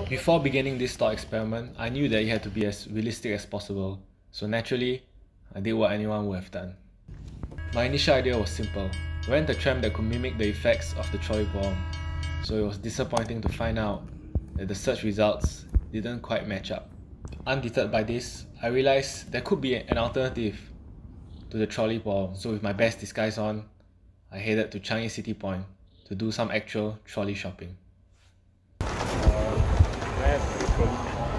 Before beginning this thought experiment, I knew that it had to be as realistic as possible, so naturally, I did what anyone would have done. My initial idea was simple: rent a tram that could mimic the effects of the trolley bomb, so it was disappointing to find out that the search results didn't quite match up. Undeterred by this, I realised there could be an alternative to the trolley bomb, so with my best disguise on, I headed to Changi City Point to do some actual trolley shopping.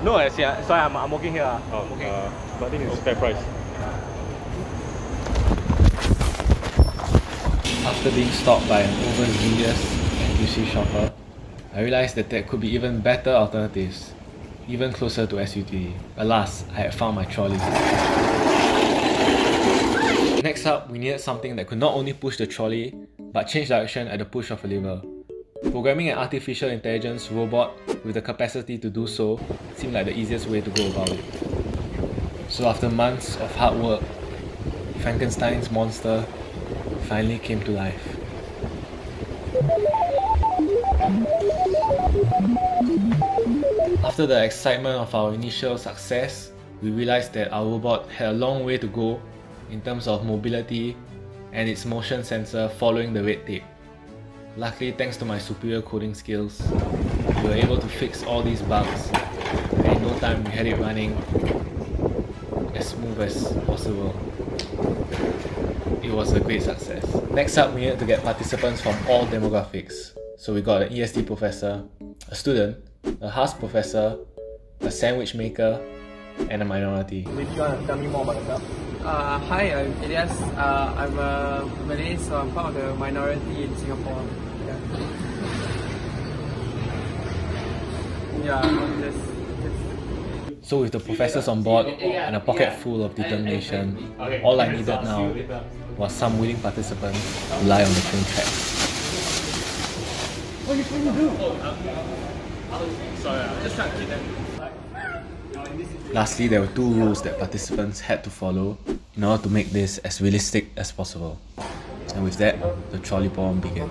No, sorry, I'm working here. But I think it's fair price. After being stopped by an overzealous NTUC shopper, I realised that there could be even better alternatives, even closer to SUT. Alas, I had found my trolley. Next up, we needed something that could not only push the trolley, but change direction at the push of a lever. Programming an artificial intelligence robot with the capacity to do so seemed like the easiest way to go about it. So after months of hard work, Frankenstein's monster finally came to life. After the excitement of our initial success, we realized that our robot had a long way to go in terms of mobility and its motion sensor following the red tape. Luckily, thanks to my superior coding skills, we were able to fix all these bugs, and in no time we had it running as smooth as possible. It was a great success. Next up, we needed to get participants from all demographics. So we got an ESD professor, a student, a house professor, a sandwich maker, and a minority. Maybe you want to tell me more about yourself? Hi, I'm Ilyas. I'm a Malay, so I'm part of the minority in Singapore. So with the professors on board and a pocket full of determination, all I needed now was some willing participants to lie on the train tracks. What are you trying to do? Sorry, I'm just trying to keep them. Lastly, there were two rules that participants had to follow in order to make this as realistic as possible. And with that, the trolley bomb began.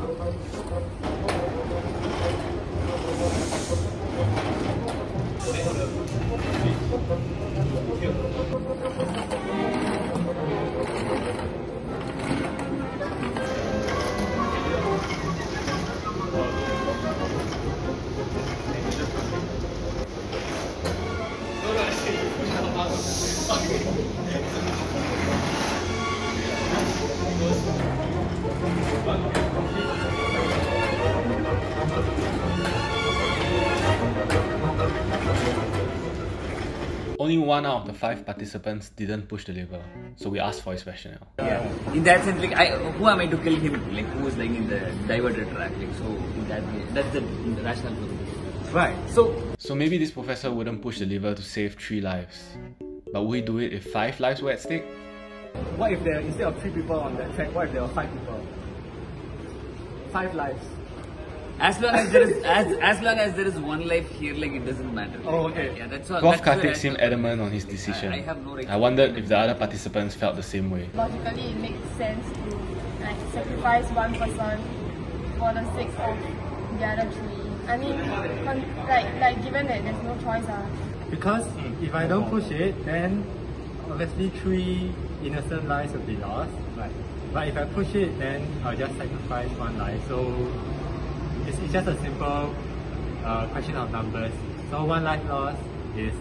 Only one out of the 5 participants didn't push the lever, so we asked for his rationale. Yeah. In that sense, like, who am I to kill him? Like, who is like in the diverted track? Like, so in that way, that's the rationale for this. Right. So maybe this professor wouldn't push the lever to save 3 lives, but would he do it if 5 lives were at stake? What if there, instead of 3 people on that track, what if there were 5 people? 5 lives. As long as there is as long as there is one life here, like, it doesn't matter. Oh, okay. Yeah, that's all. Kartheyk seemed adamant on his decision. I have no right. I wondered if the other participants felt the same way. Logically, it makes sense to sacrifice one person for the sake of the other 3. I mean, like given that there's no choice. Because if I don't push it, then obviously 3 innocent lives will be lost. Right. But if I push it, then I'll just sacrifice 1 life. So it's just a simple question of numbers. So 1 life lost is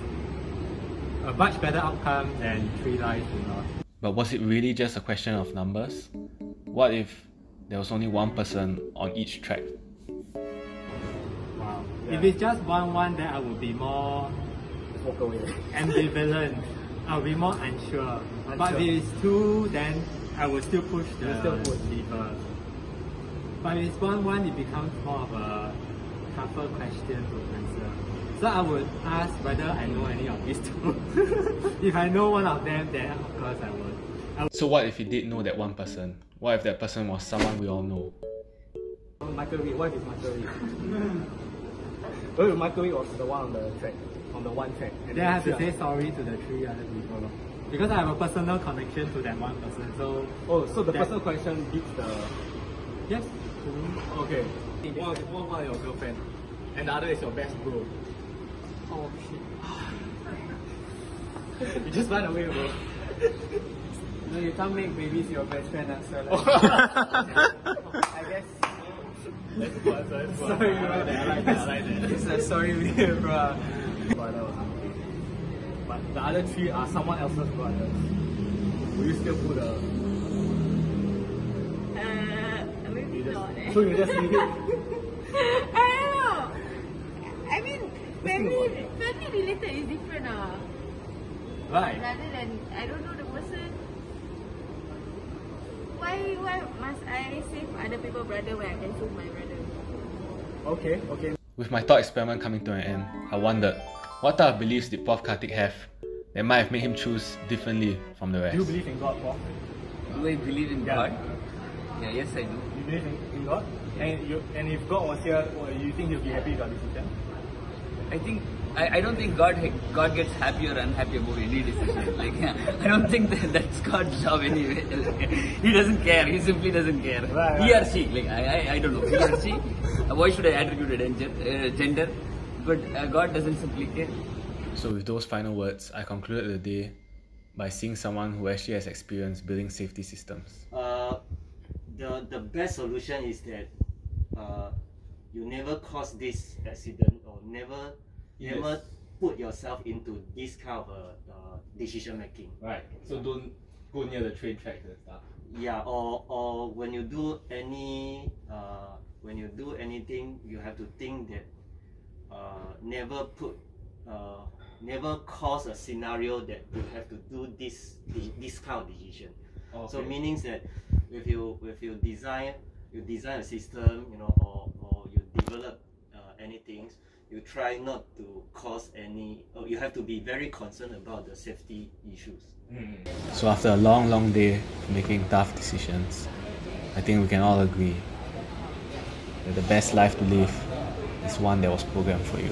a much better outcome than 3 lives lost. But was it really just a question of numbers? What if there was only 1 person on each track? Wow. Yeah. If it's just 1-1, then I would be more ambivalent. I'll be more unsure. But if it's 2, then I will still push the lever. But if it's 1-1, it becomes more of a tougher question to answer. So I would ask whether I know any of these 2. If I know one of them, then of course I would. So what if you did know that 1 person? What if that person was someone we all know? Michael Reid, what if Michael Reid? What if Michael Reid was the one on the track, on the 1 track? Then I have to say sorry to the 3 other people. Because I have a personal connection to that 1 person. So so the personal connection beats the... Yes. Okay. What are your girlfriend? and the other is your best bro. Oh shit. You just run away, bro. No, you can't make babies your best friend as well. Like, I guess. That's fun. Sorry, I like that. It's a sorry video, bro. Brother or something. But the other three are someone else's brothers. Will you still put a... Maybe not. So you just leave it? I don't know. I mean, family related is different. Right. Rather than I don't know the person. Why must I save other people's brother when I can save my brother? Okay. With my thought experiment coming to an end, I wondered, what type of beliefs did Prof. Kartheyk have that might have made him choose differently from the rest? Do you believe in God, Prof? Do I believe in God? Yeah, yes I do. You believe in God? And if God was here, you think he'll be happy with your decision? I don't think God gets happy or unhappy about any decision. Like, I don't think that's God's job anyway. He doesn't care. He simply doesn't care. Right. He or she. Like, I don't know. He or she. Why should I attribute a gender? But God doesn't simply care. So with those final words, I concluded the day by seeing someone who actually has experience building safety systems. The best solution is that you never cause this accident or never put yourself into this kind of decision making. Right. So don't go near the train tracks and stuff. Yeah. Or when you do anything, you have to think that never cause a scenario that you have to do this kind of decision. Okay. So meaning that if you design a system, or you develop anything, you try not to cause any. You have to be very concerned about the safety issues. So after a long day making tough decisions, I think we can all agree that the best life to live is one that was programmed for you.